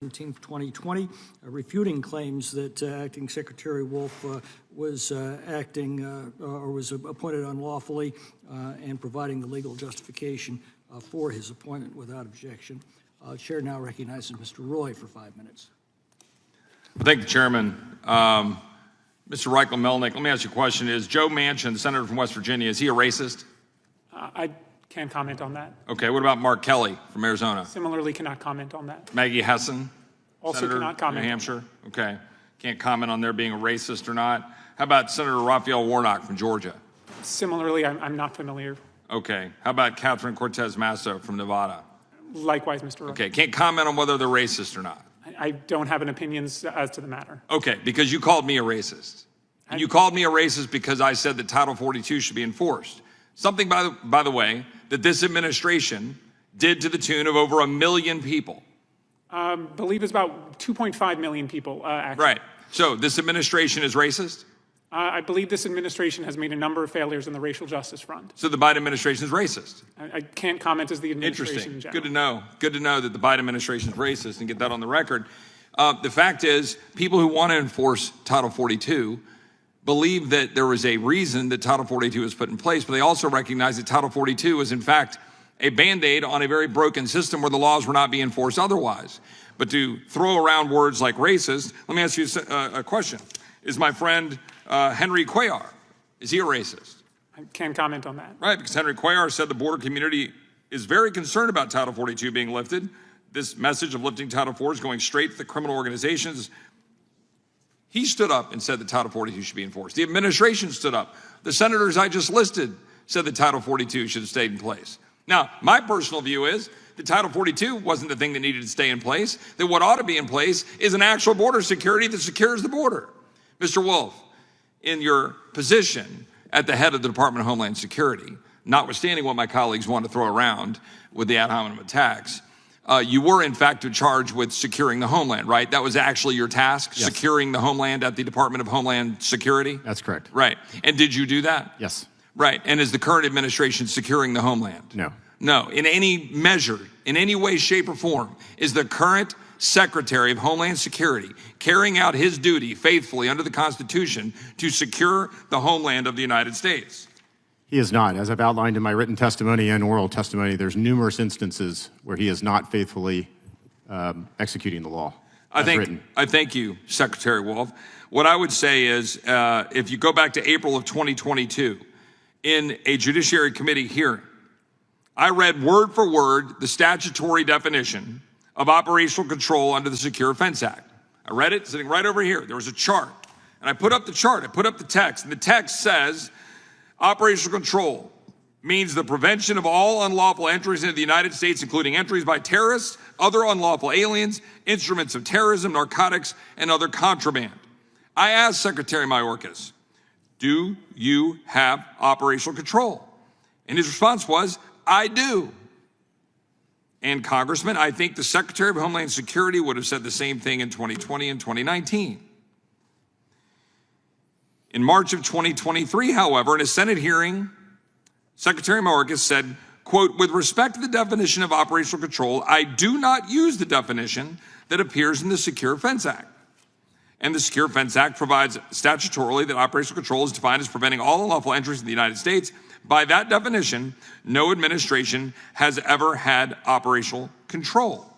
17th, 2020, refuting claims that Acting Secretary Wolf was acting or was appointed unlawfully and providing the legal justification for his appointment without objection. Chair now recognizes Mr. Roy for 5 minutes. Thank you, Chairman. Mr. Reichlin-Melnick, let me ask you a question. Is Joe Manchin, the senator from West Virginia, is he a racist? I can't comment on that. Okay, what about Mark Kelly from Arizona? Similarly, cannot comment on that. Maggie Hessen, also senator cannot comment. New Hampshire? Okay, can't comment on their being a racist or not. How about Senator Raphael Warnock from Georgia? Similarly, I'm not familiar. Okay, how about Catherine Cortez Masto from Nevada? Likewise, Mr. Roy. Okay, can't comment on whether they're racist or not. I don't have an opinion as to the matter. Okay, because you called me a racist. And you called me a racist because I said that Title 42 should be enforced. Something, by the way, that this administration did to the tune of over 1 million people. Believe it's about 2.5 million people, actually. Right. So this administration is racist? I believe this administration has made a number of failures in the racial justice front. So the Biden administration is racist? I can't comment as the administration Interesting. in general. Good to know. Good to know that the Biden administration is racist and get that on the record. The fact is, people who want to enforce Title 42 believe that there was a reason that Title 42 was put in place, but they also recognize that Title 42 is in fact a Band-Aid on a very broken system where the laws were not being enforced otherwise. But to throw around words like racist, let me ask you a question. Is my friend Henry Cuellar, is he a racist? I can't comment on that. Right, because Henry Cuellar said the border community is very concerned about Title 42 being lifted. This message of lifting Title 4 is going straight to the criminal organizations. He stood up and said that Title 42 should be enforced. The administration stood up. The senators I just listed said that Title 42 should have stayed in place. Now, my personal view is that Title 42 wasn't the thing that needed to stay in place, that what ought to be in place is an actual border security that secures the border. Mr. Wolf, in your position at the head of the Department of Homeland Security, notwithstanding what my colleagues want to throw around with the ad hominem attacks, you were in fact charged with securing the homeland, right? That was actually your task, yes. Securing the homeland at the Department of Homeland Security? That's correct. Right. And did you do that? Yes. Right. And is the current administration securing the homeland? No. No. In any measure, in any way, shape, or form, is the current Secretary of Homeland Security carrying out his duty faithfully under the Constitution to secure the homeland of the United States? He is not. As I've outlined in my written testimony and oral testimony, there's numerous instances where he is not faithfully executing the law. I thank you, Secretary Wolf. What I would say is, if you go back to April of 2022, in a Judiciary Committee hearing, I read word for word the statutory definition of operational control under the Secure Fence Act. I read it sitting right over here. There was a chart, and I put up the chart, I put up the text, and the text says, operational control means the prevention of all unlawful entries into the United States, including entries by terrorists, other unlawful aliens, instruments of terrorism, narcotics, and other contraband. I asked Secretary Mayorkas, do you have operational control? And his response was, I do. And Congressman, I think the Secretary of Homeland Security would have said the same thing in 2020 and 2019. In March of 2023, however, in a Senate hearing, Secretary Mayorkas said, quote, with respect to the definition of operational control, I do not use the definition that appears in the Secure Fence Act. And the Secure Fence Act provides statutorily that operational control is defined as preventing all unlawful entries in the United States. By that definition, no administration has ever had operational control.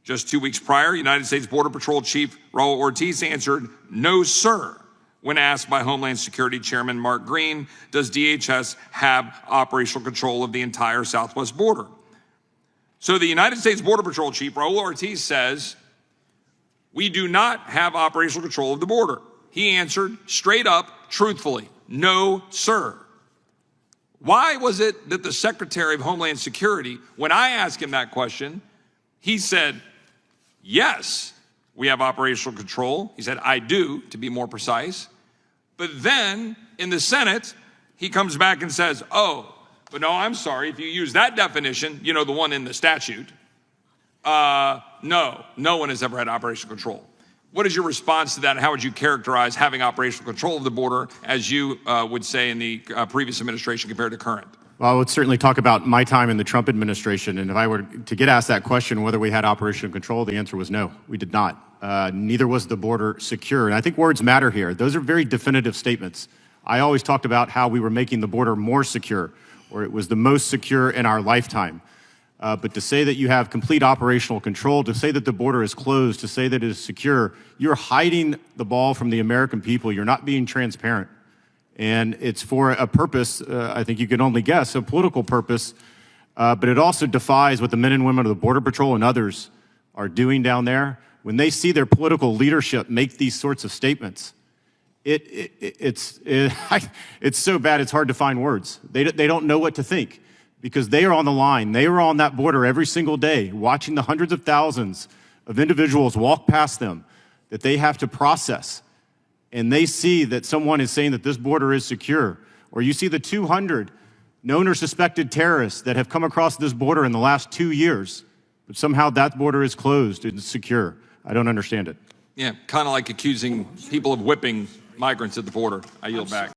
Just 2 weeks prior, United States Border Patrol Chief Raul Ortiz answered, no, sir, when asked by Homeland Security Chairman Mark Green, does DHS have operational control of the entire southwest border? So the United States Border Patrol Chief Raul Ortiz says, we do not have operational control of the border. He answered straight up, truthfully, no, sir. Why was it that the Secretary of Homeland Security, when I asked him that question, he said, yes, we have operational control. He said, I do, to be more precise. But then in the Senate, he comes back and says, oh, but no, I'm sorry, if you use that definition, you know, the one in the statute, no one has ever had operational control. What is your response to that, and how would you characterize having operational control of the border, as you would say in the previous administration compared to current? Well, I would certainly talk about my time in the Trump administration, and if I were to get asked that question, whether we had operational control, the answer was no, we did not. Neither was the border secure, and I think words matter here. Those are very definitive statements. I always talked about how we were making the border more secure, or it was the most secure in our lifetime. But to say that you have complete operational control, to say that the border is closed, to say that it is secure, you're hiding the ball from the American people. You're not being transparent. And it's for a purpose, I think you can only guess, a political purpose, but it also defies what the men and women of the Border Patrol and others are doing down there. When they see their political leadership make these sorts of statements, it's so bad it's hard to find words. They don't know what to think because they are on the line. They are on that border every single day, watching the hundreds of thousands of individuals walk past them that they have to process. And they see that someone is saying that this border is secure, or you see the 200 known or suspected terrorists that have come across this border in the last 2 years, but somehow that border is closed and secure. I don't understand it. Yeah, kind of like accusing people of whipping migrants at the border. I yield back.